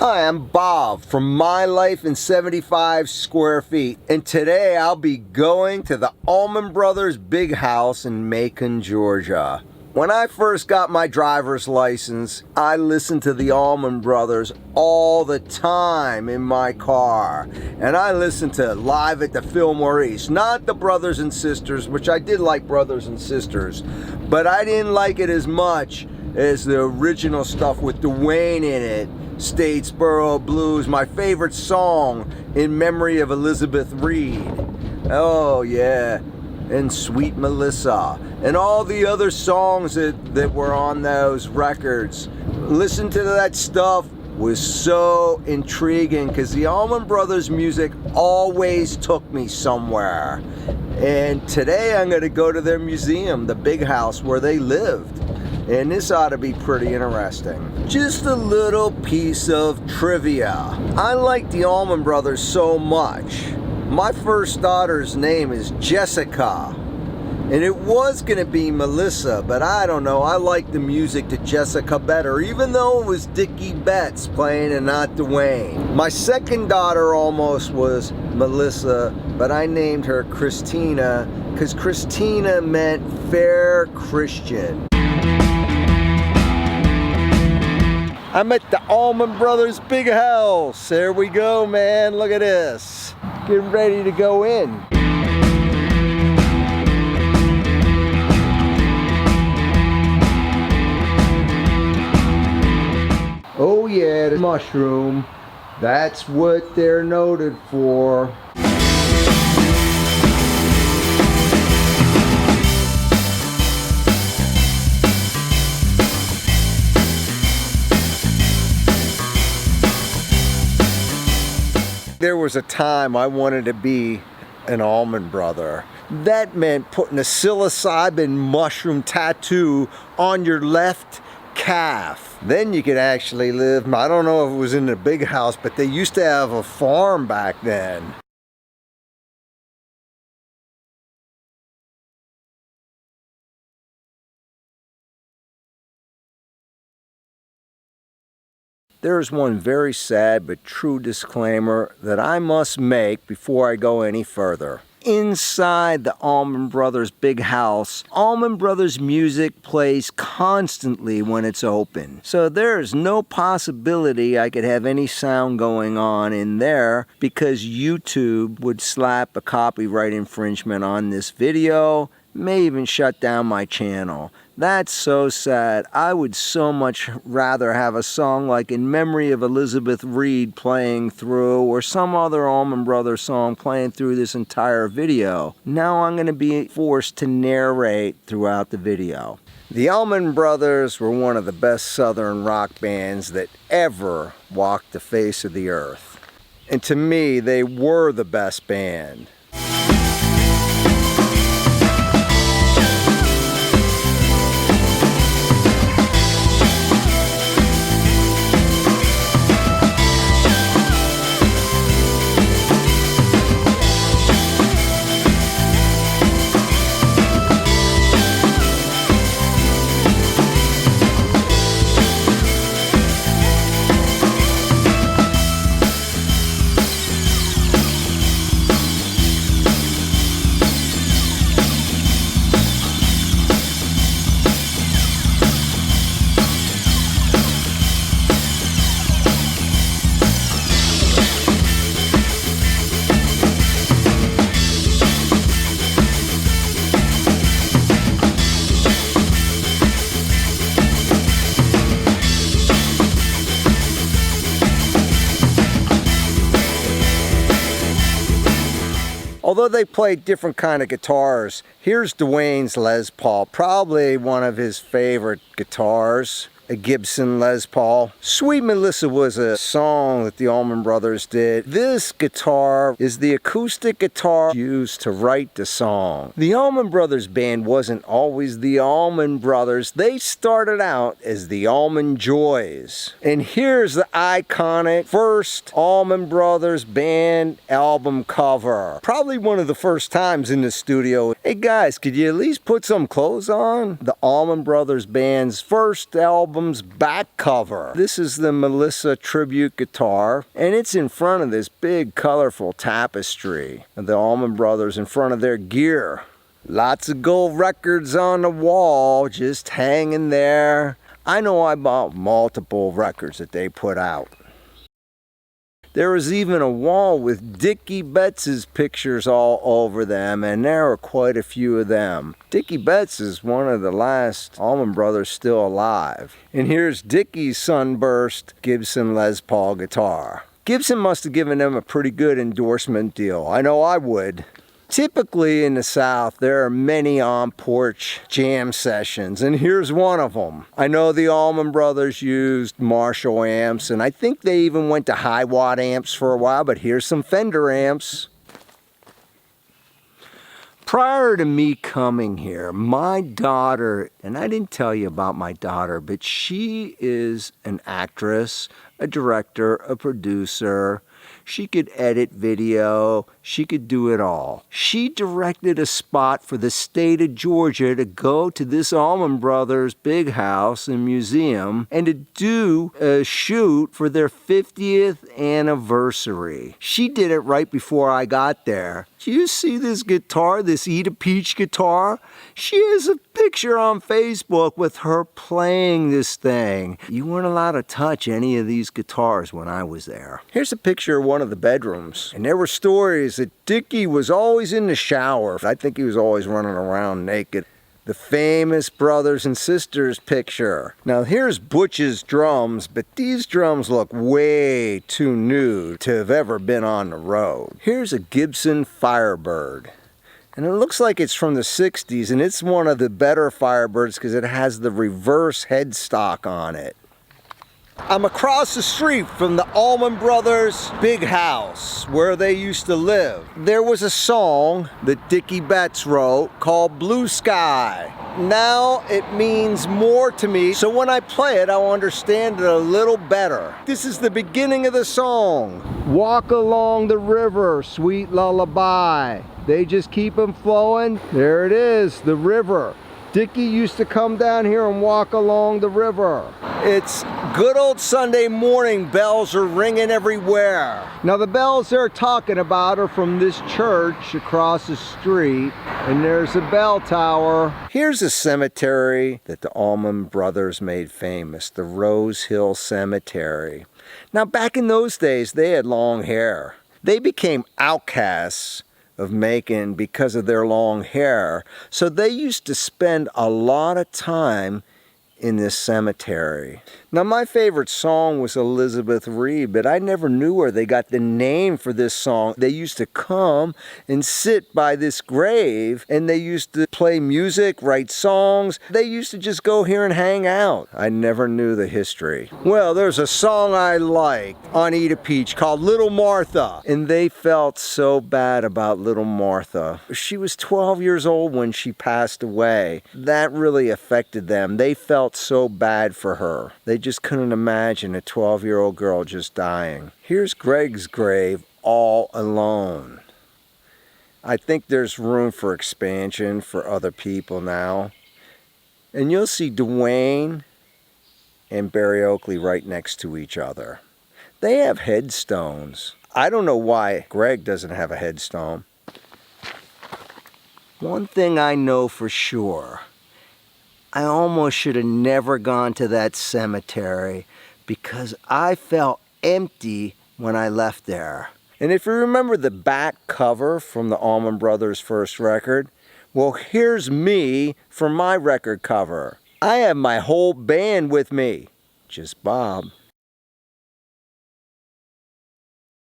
Hi, I'm Bob from My Life in 75 Square Feet, and today I'll be going to the Allman Brothers big house in Macon, Georgia. When I first got my driver's license, I listened to the Allman Brothers all the time in my car. And I listened to Live at the Fillmore East, not the Brothers and Sisters, which I did like Brothers and Sisters, but I didn't like it as much as the original stuff with Duane in it. Statesboro Blues, my favorite song, In Memory of Elizabeth Reed. Oh yeah, and Sweet Melissa, and all the other songs that were on those records. Listen to that stuff was so intriguing because the Allman Brothers music always took me somewhere. And today I'm going to go to their museum, the big house where they lived. And this ought to be pretty interesting. Just a little piece of trivia. I like the Allman Brothers so much. My first daughter's name is Jessica. And it was gonna be Melissa, but I don't know, I like the music to Jessica better, even though it was Dickie Betts playing and not Duane. My second daughter almost was Melissa, but I named her Christina, because Christina meant fair Christian. I'm at the Allman Brothers big house. There we go, man. Look at this. Getting ready to go in. Oh yeah, the mushroom. That's what they're noted for. There was a time I wanted to be an Allman Brother. That meant putting a psilocybin mushroom tattoo on your left calf. Then you could actually live, I don't know if it was in the big house, but they used to have a farm back then. There is one very sad but true disclaimer that I must make before I go any further. Inside the Allman Brothers big house, Allman Brothers music plays constantly when it's open. So there's no possibility I could have any sound going on in there because YouTube would slap a copyright infringement on this video, may even shut down my channel. That's so sad. I would so much rather have a song like In Memory of Elizabeth Reed playing through, or some other Allman Brothers song playing through this entire video. Now I'm going to be forced to narrate throughout the video. The Allman Brothers were one of the best Southern rock bands that ever walked the face of the earth. And to me, they were the best band. Although they played different kind of guitars, here's Duane's Les Paul, probably one of his favorite guitars, a Gibson Les Paul. Sweet Melissa was a song that the Allman Brothers did. This guitar is the acoustic guitar used to write the song. The Allman Brothers band wasn't always the Allman Brothers. They started out as the Allman Joys. And here's the iconic first Allman Brothers band album cover. Probably one of the first times in the studio. Hey guys, could you at least put some clothes on? The Allman Brothers band's first album album's back cover. This is the Melissa tribute guitar, and it's in front of this big colorful tapestry of the Allman Brothers in front of their gear. Lots of gold records on the wall, just hanging there. I know I bought multiple records that they put out. There was even a wall with Dickie Betts' pictures all over them, and there are quite a few of them. Dickie Betts is one of the last Allman Brothers still alive. And here's Dickie's sunburst Gibson Les Paul guitar. Gibson must have given them a pretty good endorsement deal. I know I would. Typically in the South, there are many on-porch jam sessions, and here's one of them. I know the Allman Brothers used Marshall amps, and I think they even went to high-watt amps for a while, but here's some Fender amps. Prior to me coming here, my daughter, and I didn't tell you about my daughter, but she is an actress, a director, a producer. She could edit video, she could do it all. She directed a spot for the state of Georgia to go to this Allman Brothers big house and museum and to do a shoot for their 50th anniversary. She did it right before I got there. Do you see this guitar, this Eat a Peach guitar? She has a picture on Facebook with her playing this thing. You weren't allowed to touch any of these guitars when I was there. Here's a picture of one of the bedrooms. And there were stories that Dickie was always in the shower. I think he was always running around naked. The famous brothers and sisters picture. Now here's Butch's drums, but these drums look way too new to have ever been on the road. Here's a Gibson Firebird. And it looks like it's from the 60s, and it's one of the better Firebirds because it has the reverse headstock on it. I'm across the street from the Allman Brothers' big house where they used to live. There was a song that Dickie Betts wrote called Blue Sky. Now it means more to me, so when I play it, I'll understand it a little better. This is the beginning of the song. Walk along the river, sweet lullaby. They just keep them flowing. There it is, the river. Dickie used to come down here and walk along the river. It's good old Sunday morning. Bells are ringing everywhere. Now the bells they're talking about are from this church across the street, and there's a bell tower. Here's a cemetery that the Allman Brothers made famous, the Rose Hill Cemetery. Now back in those days, they had long hair. They became outcasts of Macon because of their long hair. So they used to spend a lot of time in this cemetery. Now my favorite song was Elizabeth Reed, but I never knew where they got the name for this song. They used to come and sit by this grave, and they used to play music, write songs. They used to just go here and hang out. I never knew the history. Well, there's a song I liked on Eat a Peach called Little Martha, and they felt so bad about Little Martha. She was 12 years old when she passed away. That really affected them. They felt so bad for her. They just couldn't imagine a 12-year-old girl just dying. Here's Greg's grave all alone. I think there's room for expansion for other people now. And you'll see Duane and Barry Oakley right next to each other. They have headstones. I don't know why Greg doesn't have a headstone. One thing I know for sure, I almost should have never gone to that cemetery because I felt empty when I left there. And if you remember the back cover from the Allman Brothers' first record, well, here's me for my record cover. I have my whole band with me, just Bob.